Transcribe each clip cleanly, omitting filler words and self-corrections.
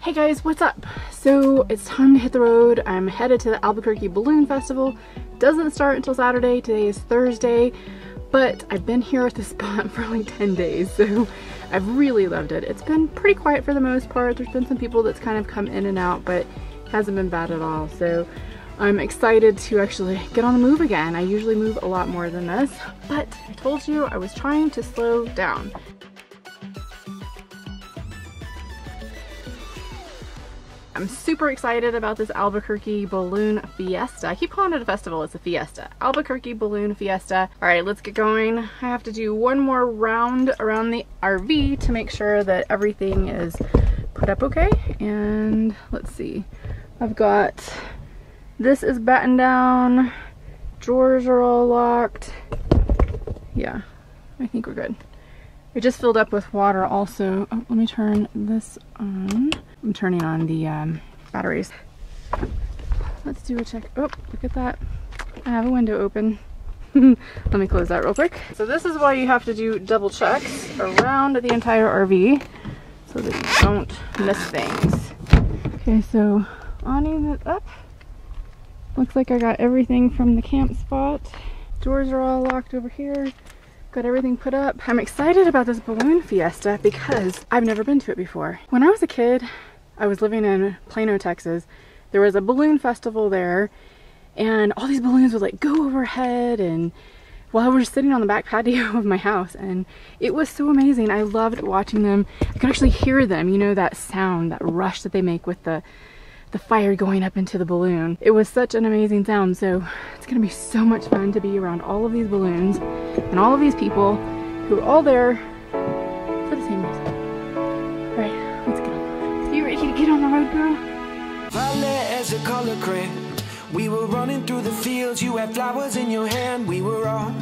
Hey guys, what's up? So it's time to hit the road. I'm headed to the Albuquerque Balloon Festival. Doesn't start until Saturday. Today is Thursday, but I've been here at this spot for like 10 days, so I've really loved it. It's been pretty quiet for the most part. There's been some people that's kind of come in and out, but it hasn't been bad at all. So I'm excited to actually get on the move again. I usually move a lot more than this, but I told you I was trying to slow down. I'm super excited about this Albuquerque Balloon Fiesta. I keep calling it a festival, it's a fiesta. Albuquerque Balloon Fiesta. All right, let's get going. I have to do one more round around the RV to make sure that everything is put up okay. And let's see, I've got, this is battened down, drawers are all locked. Yeah, I think we're good. It just filled up with water also. Oh, let me turn this on. I'm turning on the batteries. Let's do a check. Oh, look at that. I have a window open. Let me close that real quick. So this is why you have to do double checks around the entire RV so that you don't miss things. Okay, so awning it up. Looks like I got everything from the camp spot. Doors are all locked over here. Got everything put up. I'm excited about this balloon fiesta because I've never been to it before. When I was a kid, I was living in Plano, Texas. There was a balloon festival there and all these balloons would like go overhead, and while we were sitting on the back patio of my house, and it was so amazing. I loved watching them. I could actually hear them, you know, that sound, that rush that they make with the fire going up into the balloon. It was such an amazing sound. So it's gonna be so much fun to be around all of these balloons and all of these people who are all there for the same reason. All right, let's get on. You ready to get on the road, girl? Violet as a color crayon. We were running through the fields, you had flowers in your hand. We were all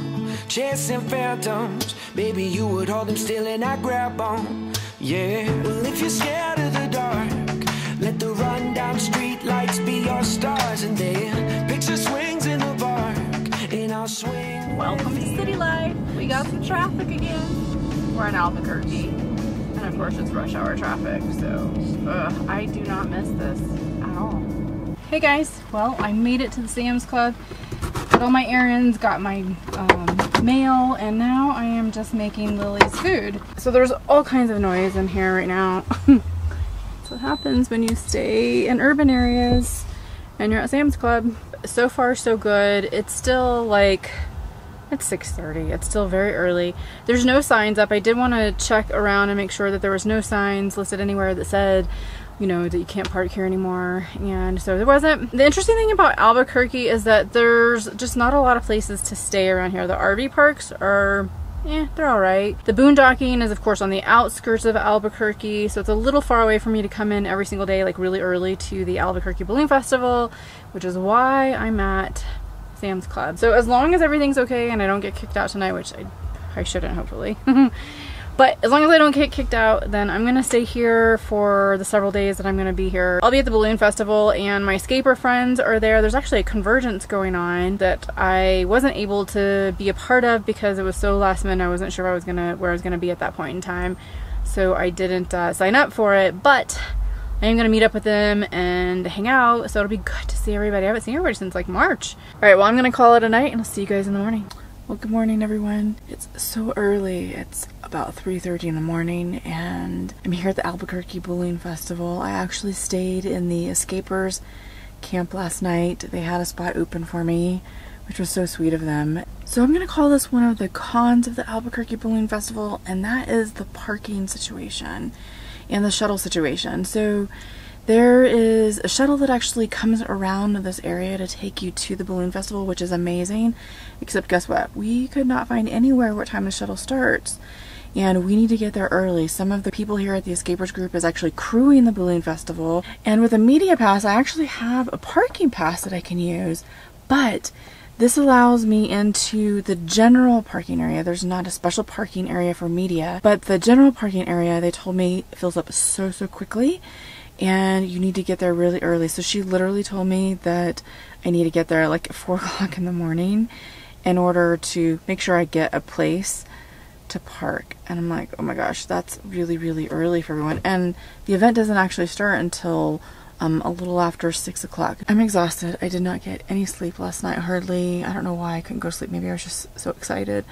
chasing phantoms. Baby, you would hold them still and I'd grab on. Yeah, well, if you're scared of the dark, let the rundown street lights be your stars, and then picture swings in the park, and I'll swing. Welcome to city life. We got some traffic again. We're in Albuquerque, and of course it's rush hour traffic, so I do not miss this at all. Hey guys, well, I made it to the Sam's Club, did all my errands, got my mail, and now I am just making Lily's food. So there's all kinds of noise in here right now. What happens when you stay in urban areas and you're at Sam's Club. So far so good. It's still like, it's 6:30. It's still very early. There's no signs up. I did want to check around and make sure that there was no signs listed anywhere that said, you know, that you can't park here anymore, and so there wasn't. The interesting thing about Albuquerque is that there's just not a lot of places to stay around here. The RV parks are they're all right. The boondocking is of course on the outskirts of Albuquerque, so it's a little far away for me to come in every single day, like really early, to the Albuquerque Balloon Festival, which is why I'm at Sam's Club. So as long as everything's okay and I don't get kicked out tonight, which I shouldn't, hopefully. But as long as I don't get kicked out, then I'm gonna stay here for the several days that I'm gonna be here. I'll be at the Balloon Festival and my Scaper friends are there. There's actually a convergence going on that I wasn't able to be a part of because it was so last minute. I wasn't sure where I was gonna be at that point in time. So I didn't sign up for it, but I am gonna meet up with them and hang out. So it'll be good to see everybody. I haven't seen everybody since like March. All right, well, I'm gonna call it a night and I'll see you guys in the morning. Well, good morning, everyone. It's so early. It's about 3:30 in the morning, and I'm here at the Albuquerque Balloon Festival. I actually stayed in the Escapers camp last night. They had a spot open for me, which was so sweet of them. So I'm gonna call this one of the cons of the Albuquerque Balloon Festival, and that is the parking situation and the shuttle situation. So there is a shuttle that actually comes around this area to take you to the Balloon Festival, which is amazing, except guess what? We could not find anywhere what time the shuttle starts, and we need to get there early. Some of the people here at the Escapers group is actually crewing the Balloon Festival, and with a media pass, I actually have a parking pass that I can use, but this allows me into the general parking area. There's not a special parking area for media, but the general parking area, they told me, fills up so quickly, and you need to get there really early. So she literally told me that I need to get there like at 4 o'clock in the morning in order to make sure I get a place to park. And I'm like, oh my gosh, that's really, really early for everyone. And the event doesn't actually start until a little after 6 o'clock. I'm exhausted. I did not get any sleep last night, hardly. I don't know why I couldn't go to sleep. Maybe I was just so excited.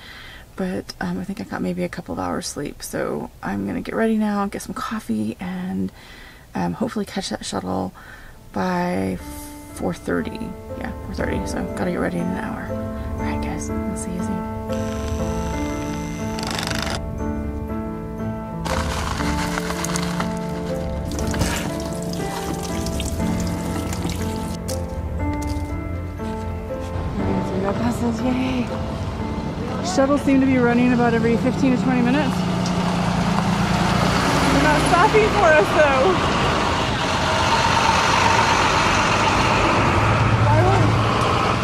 But I think I got maybe a couple of hours sleep. So I'm gonna get ready now, get some coffee, and hopefully catch that shuttle by 4:30. Yeah, 4:30. So gotta get ready in an hour. All right, guys, I'll see you soon. Buses, yay! Shuttles seem to be running about every 15 to 20 minutes. They're not stopping for us though.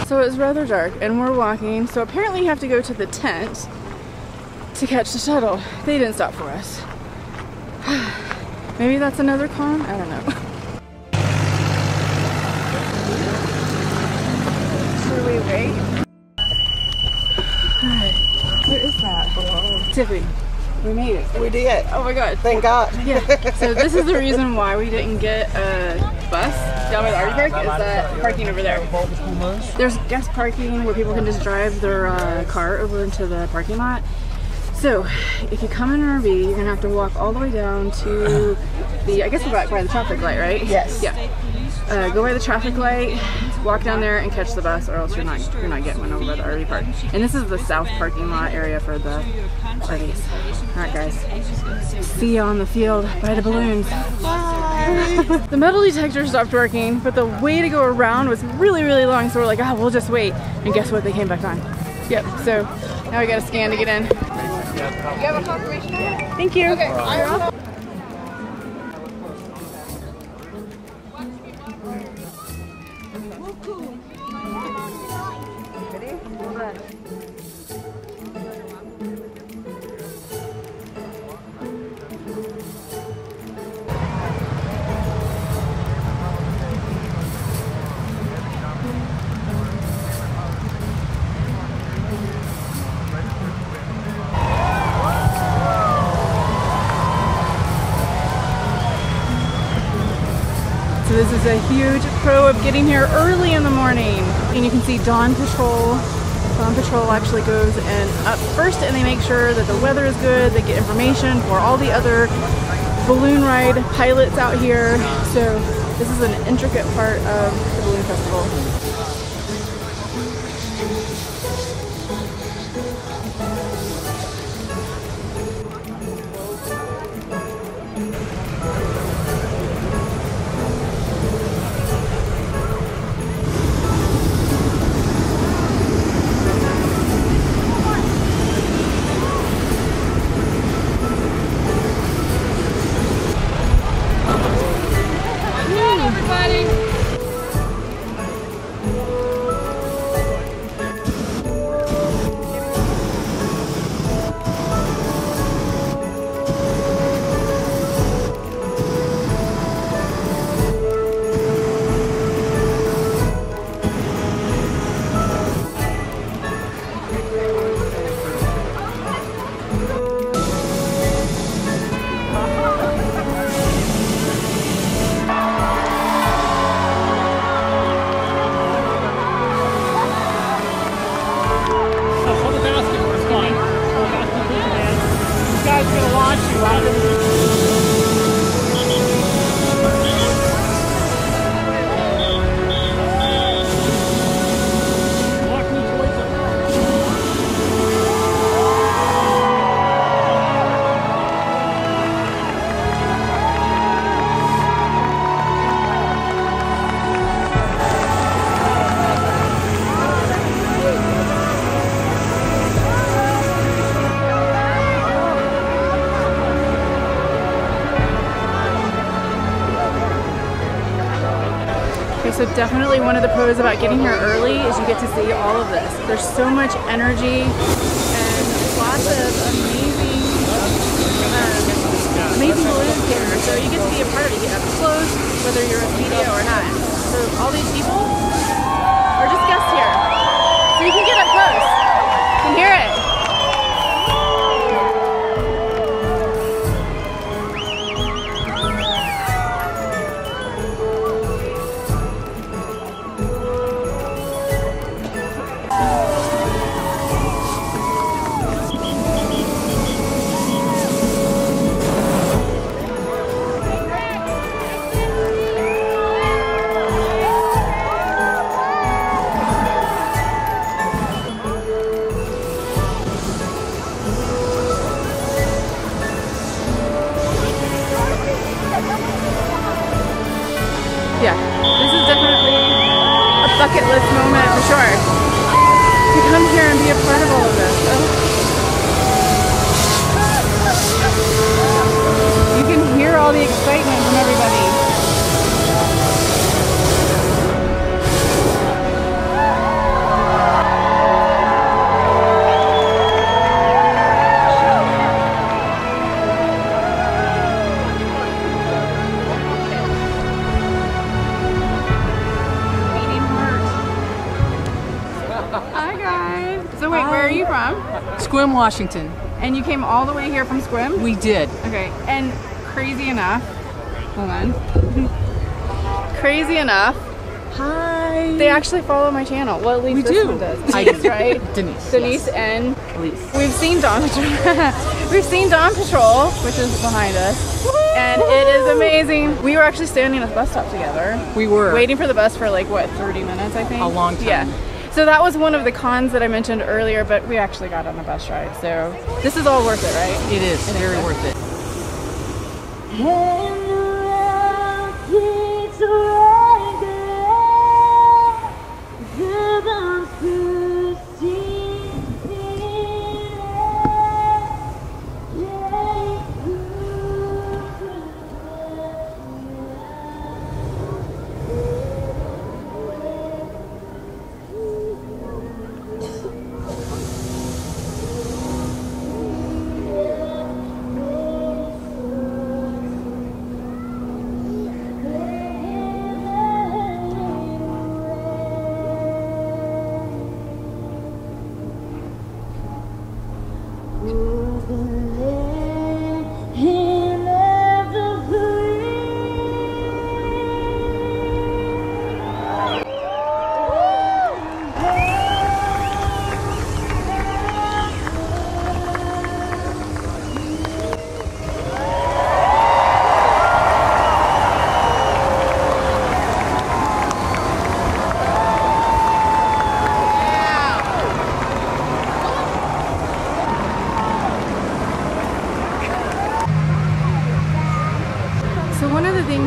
So it's rather dark and we're walking, so apparently you have to go to the tent to catch the shuttle. They didn't stop for us. Maybe that's another con? I don't know. Should we wait? What is that? Hello. Tiffany, we made it. We did. Oh my god. Thank God. Yeah. So this is the reason why we didn't get a bus down by the RV park, is that parking over there. There's guest parking where people can just drive their car over into the parking lot. So if you come in an RV, you're gonna have to walk all the way down to the, I guess we're by the traffic light, right? Yes. Yeah. Go by the traffic light, walk down there and catch the bus, or else you're not getting one over by the RV park. And this is the south parking lot area for the RVs. All right, guys. See you on the field by the balloons. Bye. The metal detector stopped working, but the way to go around was really, really long. So we're like, we'll just wait. And guess what? They came back on. Yep. So now we got to scan to get in. You have a confirmation? Thank you. Okay. So this is a huge pro of getting here early in the morning. And you can see Dawn Patrol actually goes in up first, and they make sure that the weather is good. They get information for all the other balloon ride pilots out here. So this is an intricate part of the Balloon Festival. So definitely one of the pros about getting here early is you get to see all of this. There's so much energy and lots of amazing balloons here. So you get to be a part of it up close, whether you're in media or not. So all these people are just guests here. So you can get up close. You can hear it. bucket list moment for sure. To come here and be a part of all of this. You can hear all the excitement from everybody. So wait, where are you from? Squim, Washington. And you came all the way here from Squim? We did. Okay, and crazy enough, hold on. Crazy enough, Hi. they actually follow my channel. Well, at least We this do. one does. Denise, right? Denise. Denise Yes. and Elise. we've seen Dawn Patrol. We've seen Dawn Patrol, which is behind us. And it is amazing. We were actually standing at the bus stop together. We were. Waiting for the bus for like, what, 30 minutes, I think? A long time. Yeah. So that was one of the cons that I mentioned earlier, but we actually got on a bus ride. So this is all worth it, right? It is. Very worth it.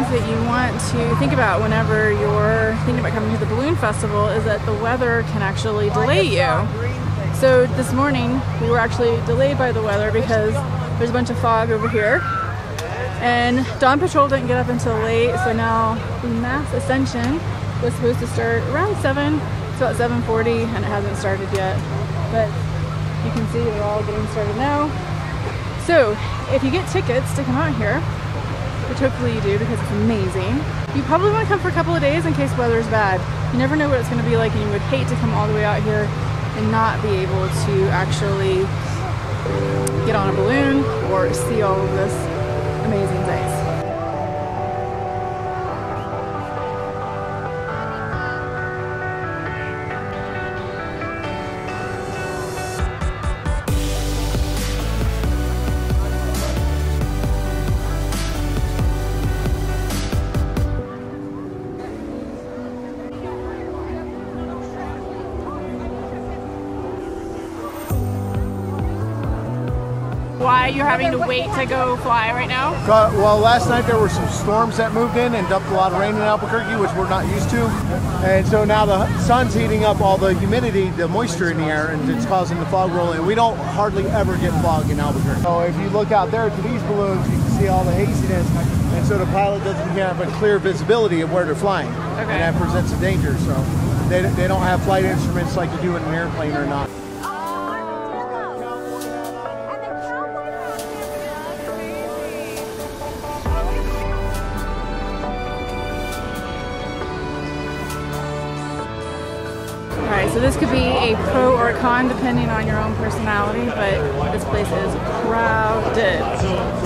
That you want to think about whenever you're thinking about coming to the balloon festival is that the weather can actually delay you. So this morning we were actually delayed by the weather because there's a bunch of fog over here, and Dawn Patrol didn't get up until late, so now the mass ascension was supposed to start around 7. It's about 7:40 and it hasn't started yet, but you can see they're all getting started now. So if you get tickets to come out here, which hopefully you do because it's amazing, you probably want to come for a couple of days in case weather's bad. You never know what it's going to be like, and you would hate to come all the way out here and not be able to actually get on a balloon or see all of this amazing sights. Why you're having to wait to go fly right now? Well, last night there were some storms that moved in and dumped a lot of rain in Albuquerque, which we're not used to. And so now the sun's heating up all the humidity, the moisture in the air, and it's causing the fog rolling. We don't hardly ever get fog in Albuquerque. So if you look out there to these balloons, you can see all the haziness. And so the pilot doesn't have a clear visibility of where they're flying. Okay. And that presents a danger. So they don't have flight instruments like you do in an airplane or not. Alright, so this could be a pro or a con depending on your own personality, but this place is crowded.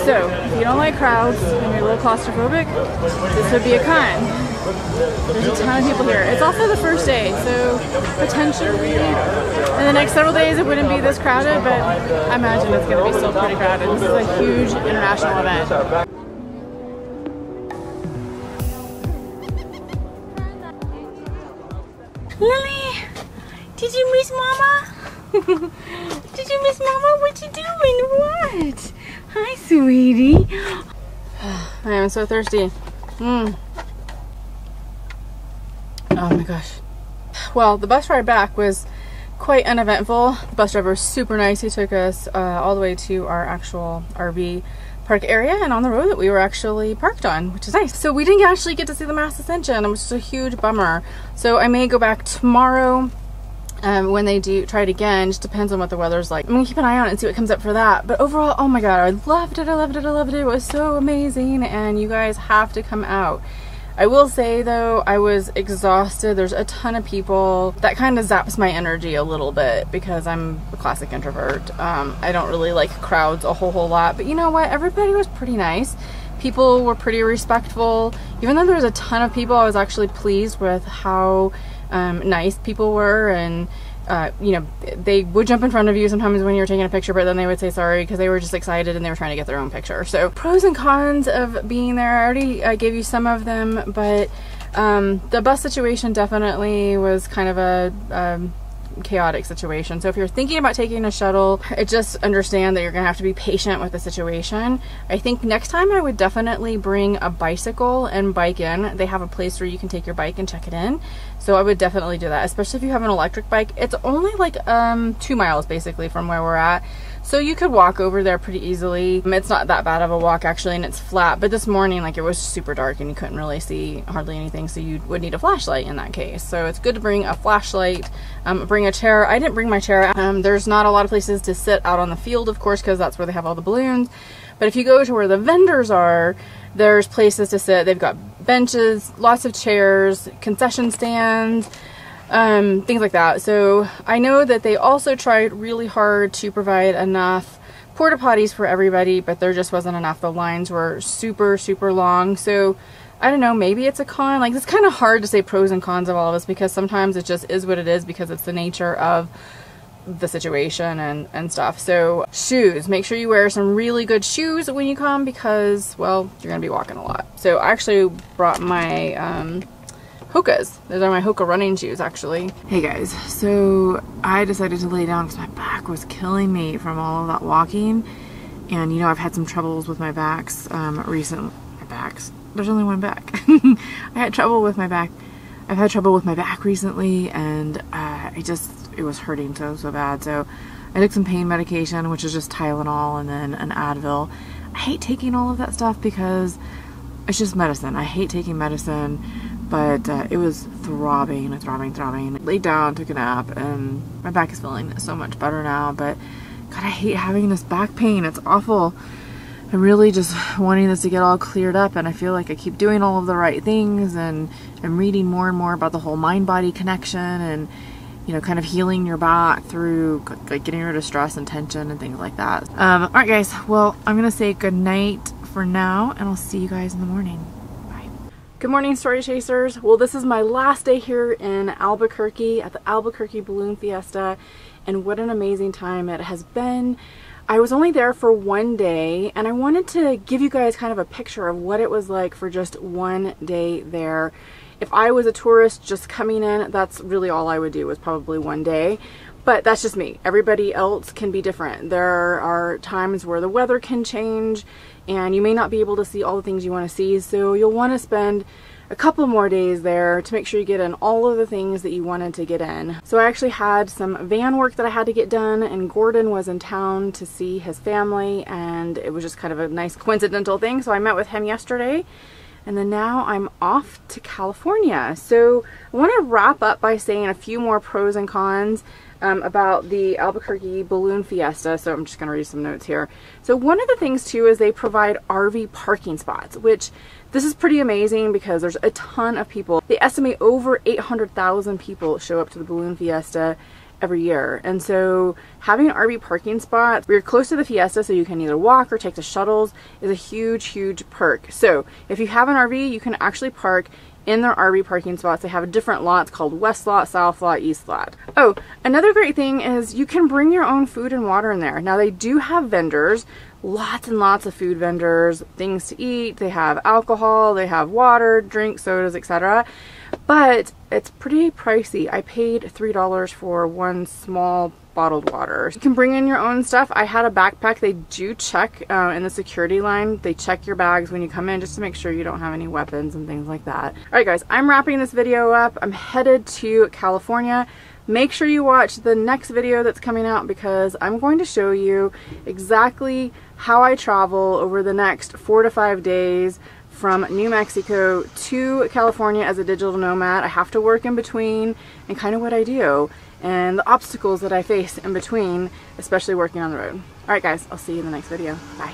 So, if you don't like crowds and you're a little claustrophobic, this would be a con. There's a ton of people here. It's also the first day, so potentially in the next several days it wouldn't be this crowded, but I imagine it's going to be still pretty crowded. This is a huge international event. Lily, did you miss Mama? Did you miss Mama? What you doing? What? Hi, sweetie. I am so thirsty. Oh my gosh. well, the bus ride back was quite uneventful. The bus driver was super nice. He took us all the way to our actual RV park area and on the road that we were actually parked on, which is nice. So we didn't actually get to see the Mass Ascension, which is a huge bummer. So I may go back tomorrow when they do try it again. Just depends on what the weather's like. I'm gonna keep an eye on it and see what comes up for that. But overall, oh my god, I loved it, I loved it, I loved it. It was so amazing, and you guys have to come out. I will say though, I was exhausted. There's a ton of people. That kind of zaps my energy a little bit because I'm a classic introvert. I don't really like crowds a whole lot, but you know what? Everybody was pretty nice. People were pretty respectful. Even though there was a ton of people, I was actually pleased with how nice people were, and you know, they would jump in front of you sometimes when you're taking a picture, but then they would say sorry because they were just excited and they were trying to get their own picture. So pros and cons of being there, I already gave you some of them, but the bus situation definitely was kind of a chaotic situation. So if you're thinking about taking a shuttle, just understand that you're gonna have to be patient with the situation. I think next time I would definitely bring a bicycle and bike in. They have a place where you can take your bike and check it in. So I would definitely do that, especially if you have an electric bike. It's only like 2 miles basically from where we're at. So you could walk over there pretty easily. It's not that bad of a walk actually, and it's flat, but this morning like it was super dark and you couldn't really see hardly anything, so you would need a flashlight in that case. So it's good to bring a flashlight, bring a chair. I didn't bring my chair. There's not a lot of places to sit out on the field, of course, because that's where they have all the balloons. But if you go to where the vendors are, there's places to sit. They've got benches, lots of chairs, concession stands, things like that. So I know that they also tried really hard to provide enough porta potties for everybody, but there just wasn't enough. The lines were super, super long. So I don't know, maybe it's a con. Like, it's kind of hard to say pros and cons of all of this because sometimes it just is what it is because it's the nature of the situation and stuff. So shoes, make sure you wear some really good shoes when you come because, well, you're gonna be walking a lot. So I actually brought my Hoka's. Those are my Hoka running shoes actually. Hey guys, so I decided to lay down because my back was killing me from all of that walking, and you know, I've had some troubles with my backs recently. My backs, there's only one back. I had trouble with my back. I've had trouble with my back recently, and it was hurting so bad. So I took some pain medication, which is just Tylenol and then an Advil. I hate taking all of that stuff because it's just medicine. I hate taking medicine, but it was throbbing. Laid down, took a nap, and my back is feeling so much better now. But God, I hate having this back pain. It's awful. I'm really just wanting this to get all cleared up, and I feel like I keep doing all of the right things, and I'm reading more and more about the whole mind-body connection and, you know, kind of healing your back through like getting rid of stress and tension and things like that. All right guys, well, I'm gonna say good night for now, and I'll see you guys in the morning. Bye. Good morning, story chasers. Well, this is my last day here in Albuquerque at the Albuquerque Balloon Fiesta, and what an amazing time it has been. I was only there for one day, and I wanted to give you guys kind of a picture of what it was like for just one day there. If I was a tourist just coming in, that's really all I would do, was probably one day. But that's just me. Everybody else can be different. There are times where the weather can change, and you may not be able to see all the things you want to see, so you'll want to spend a couple more days there to make sure you get in all of the things that you wanted to get in. So I actually had some van work that I had to get done, and Gordon was in town to see his family, and it was just kind of a nice coincidental thing. So I met with him yesterday, and then now I'm off to California. So I want to wrap up by saying a few more pros and cons about the Albuquerque Balloon Fiesta. So I'm just going to read some notes here. So one of the things too is they provide RV parking spots, which this is pretty amazing because there's a ton of people. They estimate over 800,000 people show up to the Balloon Fiesta every year. And so having an RV parking spot, we're close to the Fiesta, so you can either walk or take the shuttles, is a huge perk. So if you have an RV, you can actually park in their RV parking spots. They have different lots called West Lot, South Lot, East Lot. Oh, another great thing is you can bring your own food and water in there. Now they do have vendors, lots and lots of food vendors, things to eat. They have alcohol, they have water, drinks, sodas, etc. But it's pretty pricey. I paid $3 for one small bottled water. You can bring in your own stuff. I had a backpack. They do check in the security line. They check your bags when you come in just to make sure you don't have any weapons and things like that. All right, guys, I'm wrapping this video up. I'm headed to California. Make sure you watch the next video that's coming out because I'm going to show you exactly how I travel over the next 4 to 5 days from New Mexico to California as a digital nomad. I have to work in between and kind of what I do and the obstacles that I face in between, especially working on the road. All right, guys, I'll see you in the next video. Bye.